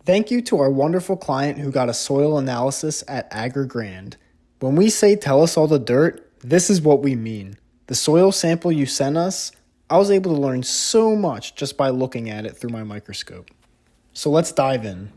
Thank you to our wonderful client who got a soil analysis at Agger Grand. When we say tell us all the dirt, this is what we mean. The soil sample you sent us, I was able to learn so much just by looking at it through my microscope. So let's dive in.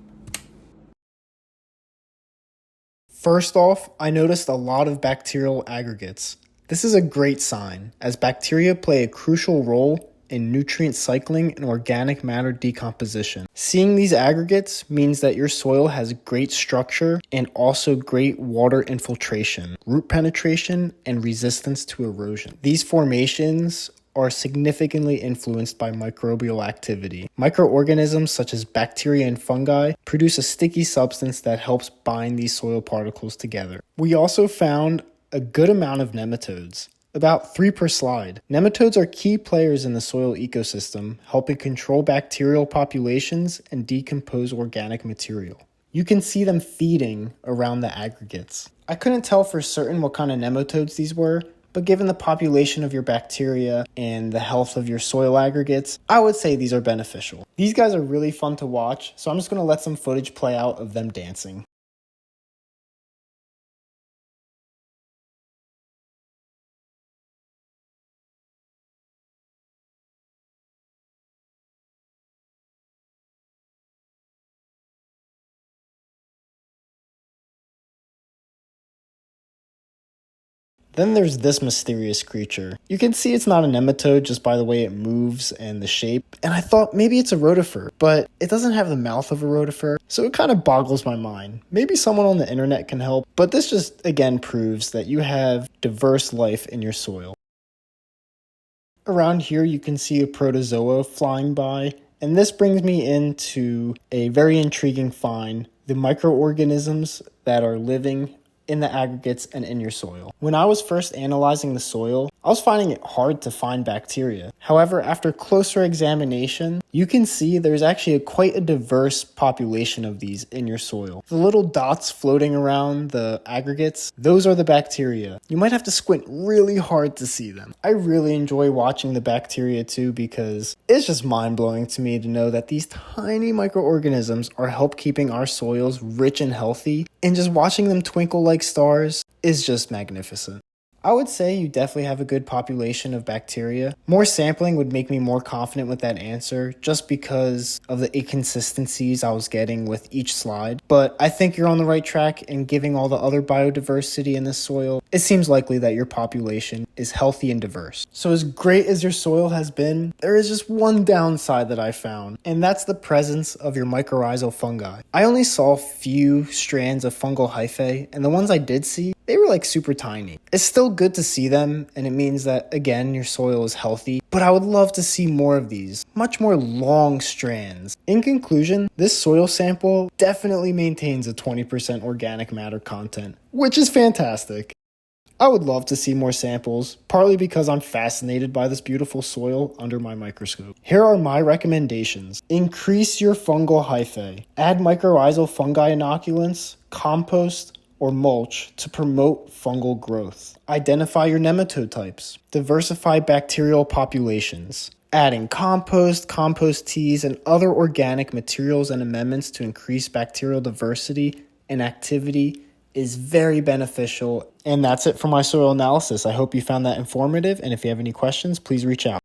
First off, I noticed a lot of bacterial aggregates. This is a great sign, as bacteria play a crucial role in nutrient cycling and organic matter decomposition. Seeing these aggregates means that your soil has great structure and also great water infiltration, root penetration, and resistance to erosion. These formations are significantly influenced by microbial activity. Microorganisms such as bacteria and fungi produce a sticky substance that helps bind these soil particles together. We also found a good amount of nematodes. About 3 per slide. Nematodes are key players in the soil ecosystem, helping control bacterial populations and decompose organic material. You can see them feeding around the aggregates. I couldn't tell for certain what kind of nematodes these were, but given the population of your bacteria and the health of your soil aggregates, I would say these are beneficial. These guys are really fun to watch, so I'm just going to let some footage play out of them dancing. Then there's this mysterious creature. You can see it's not a nematode just by the way it moves and the shape, and I thought maybe it's a rotifer, but it doesn't have the mouth of a rotifer, so it kind of boggles my mind. Maybe someone on the internet can help, but this just again proves that you have diverse life in your soil. Around here you can see a protozoa flying by, and this brings me into a very intriguing find, the microorganisms that are living in the aggregates and in your soil. When I was first analyzing the soil, I was finding it hard to find bacteria. However, after closer examination, you can see there's actually quite a diverse population of these in your soil. The little dots floating around the aggregates, those are the bacteria. You might have to squint really hard to see them. I really enjoy watching the bacteria too because it's just mind-blowing to me to know that these tiny microorganisms are help keeping our soils rich and healthy, and just watching them twinkle like stars is just magnificent. I would say you definitely have a good population of bacteria. More sampling would make me more confident with that answer just because of the inconsistencies I was getting with each slide. But I think you're on the right track, and giving all the other biodiversity in the soil, it seems likely that your population is healthy and diverse. So as great as your soil has been, there is just one downside that I found, and that's the presence of your mycorrhizal fungi. I only saw a few strands of fungal hyphae, and the ones I did see, they were like super tiny. It's still good to see them, and it means that, again, your soil is healthy, but I would love to see more of these, much more long strands. In conclusion, this soil sample definitely maintains a 20% organic matter content, which is fantastic. I would love to see more samples, partly because I'm fascinated by this beautiful soil under my microscope. Here are my recommendations. Increase your fungal hyphae. Add mycorrhizal fungi inoculants, compost, or mulch to promote fungal growth. Identify your nematode types. Diversify bacterial populations. Adding compost, compost teas, and other organic materials and amendments to increase bacterial diversity and activity is very beneficial. And that's it for my soil analysis. I hope you found that informative, and if you have any questions, please reach out.